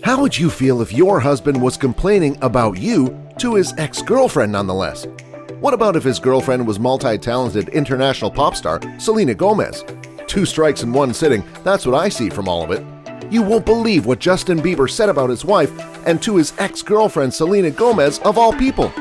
How would you feel if your husband was complaining about you to his ex-girlfriend nonetheless? What about if his girlfriend was multi-talented international pop star Selena Gomez? 2 strikes in 1 sitting, that's what I see from all of it. You won't believe what Justin Bieber said about his wife and to his ex-girlfriend Selena Gomez of all people.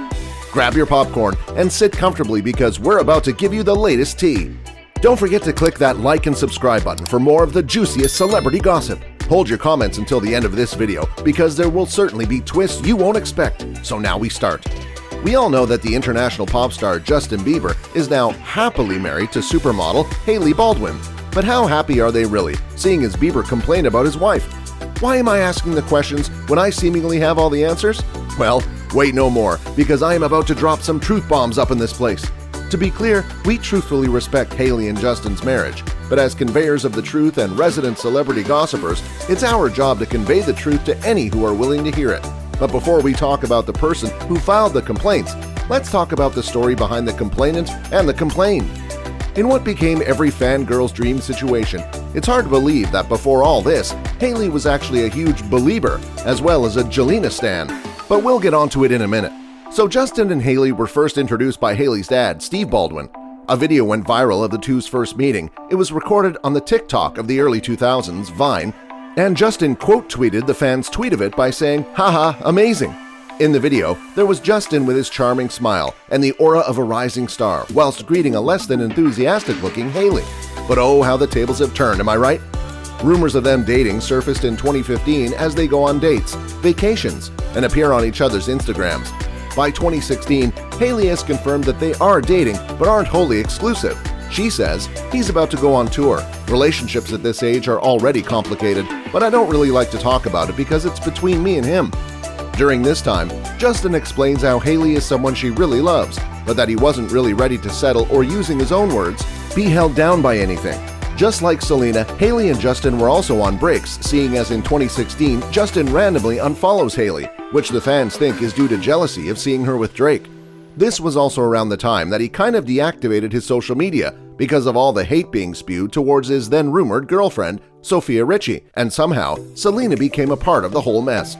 Grab your popcorn and sit comfortably because we're about to give you the latest tea. Don't forget to click that like and subscribe button for more of the juiciest celebrity gossip. Hold your comments until the end of this video because there will certainly be twists you won't expect. So now we start. We all know that the international pop star Justin Bieber is now happily married to supermodel Hailey Baldwin. But how happy are they really, seeing as Bieber complained about his wife? Why am I asking the questions when I seemingly have all the answers? Well, wait no more, because I am about to drop some truth bombs up in this place. To be clear, we truthfully respect Hailey and Justin's marriage, but as conveyors of the truth and resident celebrity gossipers, it's our job to convey the truth to any who are willing to hear it. But before we talk about the person who filed the complaints, let's talk about the story behind the complainant and the complained. In what became every fangirl's dream situation, it's hard to believe that before all this, Hailey was actually a huge Belieber as well as a Jelena stan. But we'll get onto it in a minute. So Justin and Hailey were first introduced by Hailey's dad, Steve Baldwin. A video went viral of the two's first meeting. It was recorded on the TikTok of the early 2000s, Vine, and Justin quote-tweeted the fans' tweet of it by saying, "Haha, amazing." In the video, there was Justin with his charming smile and the aura of a rising star, whilst greeting a less than enthusiastic-looking Hailey. But oh, how the tables have turned, am I right? Rumors of them dating surfaced in 2015 as they go on dates, vacations, and appear on each other's Instagrams. By 2016, Hailey has confirmed that they are dating but aren't wholly exclusive. She says he's about to go on tour. Relationships at this age are already complicated, but I don't really like to talk about it because it's between me and him. During this time, Justin explains how Hailey is someone she really loves, but that he wasn't really ready to settle or, using his own words, be held down by anything. Just like Selena, Hailey and Justin were also on breaks, seeing as in 2016, Justin randomly unfollows Hailey, which the fans think is due to jealousy of seeing her with Drake. This was also around the time that he kind of deactivated his social media because of all the hate being spewed towards his then-rumored girlfriend, Sofia Richie, and somehow Selena became a part of the whole mess.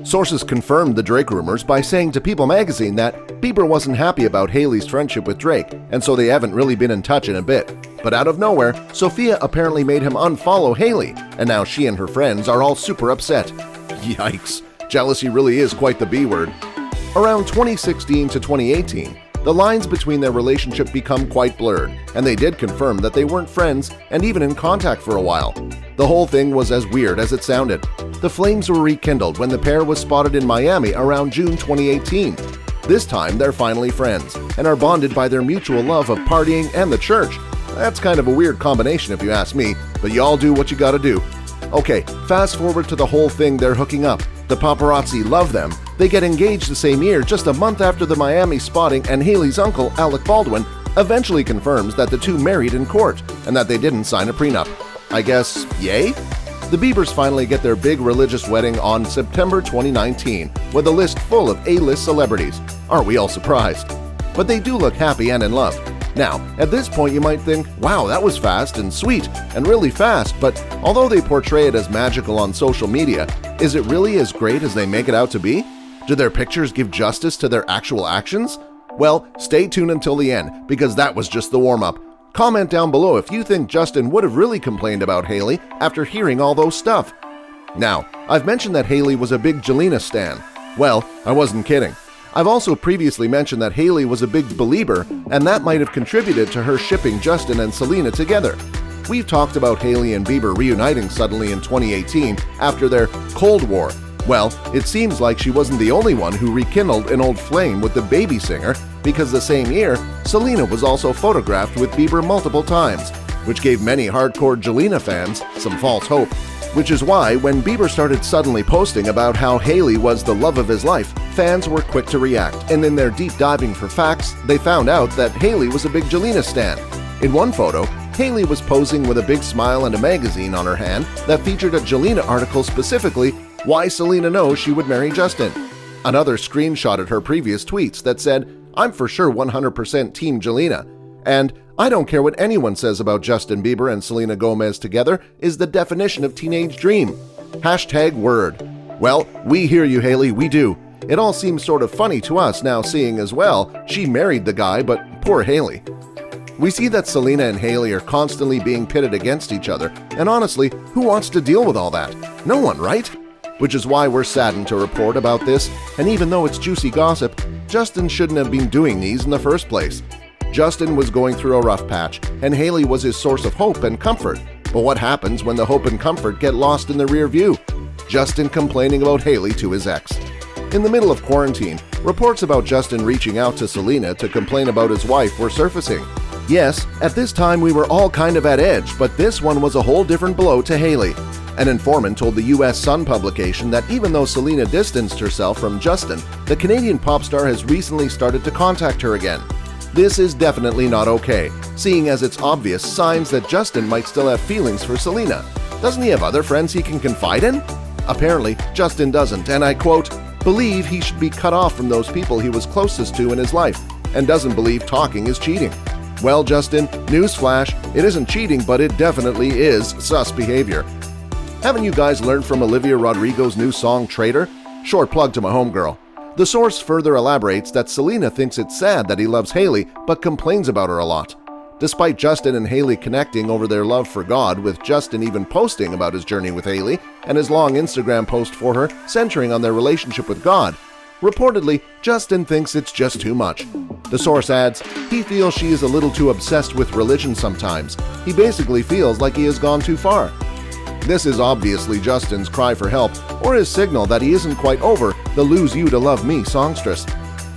Sources confirmed the Drake rumors by saying to People magazine that Bieber wasn't happy about Hailey's friendship with Drake, and so they haven't really been in touch in a bit. But out of nowhere, Sofia apparently made him unfollow Hailey, and now she and her friends are all super upset. Yikes, jealousy really is quite the B word. Around 2016 to 2018, the lines between their relationship become quite blurred, and they did confirm that they weren't friends and even in contact for a while. The whole thing was as weird as it sounded. The flames were rekindled when the pair was spotted in Miami around June 2018. This time, they're finally friends and are bonded by their mutual love of partying and the church. That's kind of a weird combination if you ask me, but y'all do what you gotta do. Okay, fast forward to the whole thing they're hooking up. The paparazzi love them. They get engaged the same year, just a month after the Miami spotting, and Hailey's uncle, Alec Baldwin, eventually confirms that the two married in court and that they didn't sign a prenup. I guess, yay? The Biebers finally get their big religious wedding on September 2019 with a list full of A-list celebrities. Aren't we all surprised? But they do look happy and in love. Now, at this point you might think, wow, that was fast and sweet and really fast, but although they portray it as magical on social media, is it really as great as they make it out to be? Do their pictures give justice to their actual actions? Well, stay tuned until the end, because that was just the warm-up. Comment down below if you think Justin would have really complained about Hailey after hearing all those stuff. Now, I've mentioned that Hailey was a big Jelena stan. Well, I wasn't kidding. I've also previously mentioned that Hailey was a big Belieber, and that might have contributed to her shipping Justin and Selena together. We've talked about Hailey and Bieber reuniting suddenly in 2018 after their Cold War. Well, it seems like she wasn't the only one who rekindled an old flame with the baby singer, because the same year, Selena was also photographed with Bieber multiple times, which gave many hardcore Jelena fans some false hope. Which is why, when Bieber started suddenly posting about how Hailey was the love of his life, fans were quick to react, and in their deep diving for facts, they found out that Hailey was a big Jelena stan. In one photo, Hailey was posing with a big smile and a magazine on her hand that featured a Jelena article specifically, "Why Selena Knows She Would Marry Justin." Another screenshotted her previous tweets that said, "I'm for sure 100% Team Jelena," and "I don't care what anyone says about Justin Bieber and Selena Gomez together is the definition of teenage dream." #word. Well, we hear you, Hailey, we do. It all seems sort of funny to us now, seeing as well she married the guy, but poor Hailey. We see that Selena and Hailey are constantly being pitted against each other, and honestly, who wants to deal with all that? No one, right? Which is why we're saddened to report about this, and even though it's juicy gossip, Justin shouldn't have been doing these in the first place. Justin was going through a rough patch, and Hailey was his source of hope and comfort. But what happens when the hope and comfort get lost in the rear view? Justin complaining about Hailey to his ex. In the middle of quarantine, reports about Justin reaching out to Selena to complain about his wife were surfacing. Yes, at this time we were all kind of at edge, but this one was a whole different blow to Hailey. An informant told the US Sun publication that even though Selena distanced herself from Justin, the Canadian pop star has recently started to contact her again. This is definitely not okay, seeing as it's obvious signs that Justin might still have feelings for Selena. Doesn't he have other friends he can confide in? Apparently, Justin doesn't, and I quote, "believe he should be cut off from those people he was closest to in his life, and doesn't believe talking is cheating." Well, Justin, newsflash, it isn't cheating, but it definitely is sus behavior. Haven't you guys learned from Olivia Rodrigo's new song, Traitor? Short plug to my homegirl. The source further elaborates that Selena thinks it's sad that he loves Hailey, but complains about her a lot. Despite Justin and Hailey connecting over their love for God, with Justin even posting about his journey with Hailey and his long Instagram post for her centering on their relationship with God, reportedly, Justin thinks it's just too much. The source adds, he feels she is a little too obsessed with religion sometimes. He basically feels like he has gone too far. This is obviously Justin's cry for help, or his signal that he isn't quite over the "lose you to love me" songstress.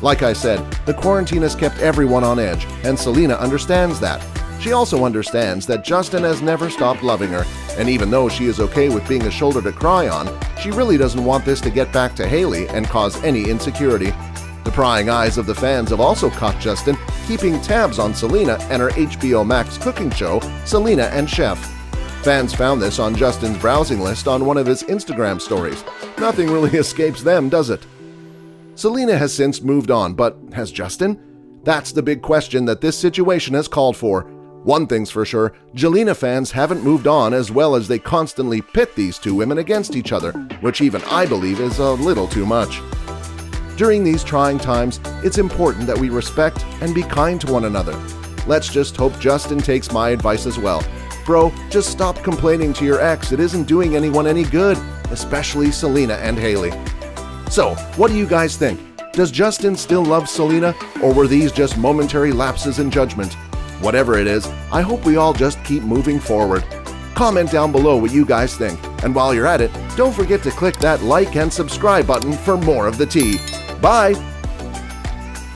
Like I said, the quarantine has kept everyone on edge, and Selena understands that. She also understands that Justin has never stopped loving her, and even though she is okay with being a shoulder to cry on, she really doesn't want this to get back to Hailey and cause any insecurity. The prying eyes of the fans have also caught Justin keeping tabs on Selena and her HBO Max cooking show, Selena and Chef. Fans found this on Justin's browsing list on one of his Instagram stories. Nothing really escapes them, does it? Selena has since moved on, but has Justin? That's the big question that this situation has called for. One thing's for sure, Jelena fans haven't moved on, as well as they constantly pit these two women against each other, which even I believe is a little too much. During these trying times, it's important that we respect and be kind to one another. Let's just hope Justin takes my advice as well. Bro, just stop complaining to your ex. It isn't doing anyone any good, especially Selena and Hailey. So, what do you guys think? Does Justin still love Selena, or were these just momentary lapses in judgment? Whatever it is, I hope we all just keep moving forward. Comment down below what you guys think, and while you're at it, don't forget to click that like and subscribe button for more of the tea. Bye!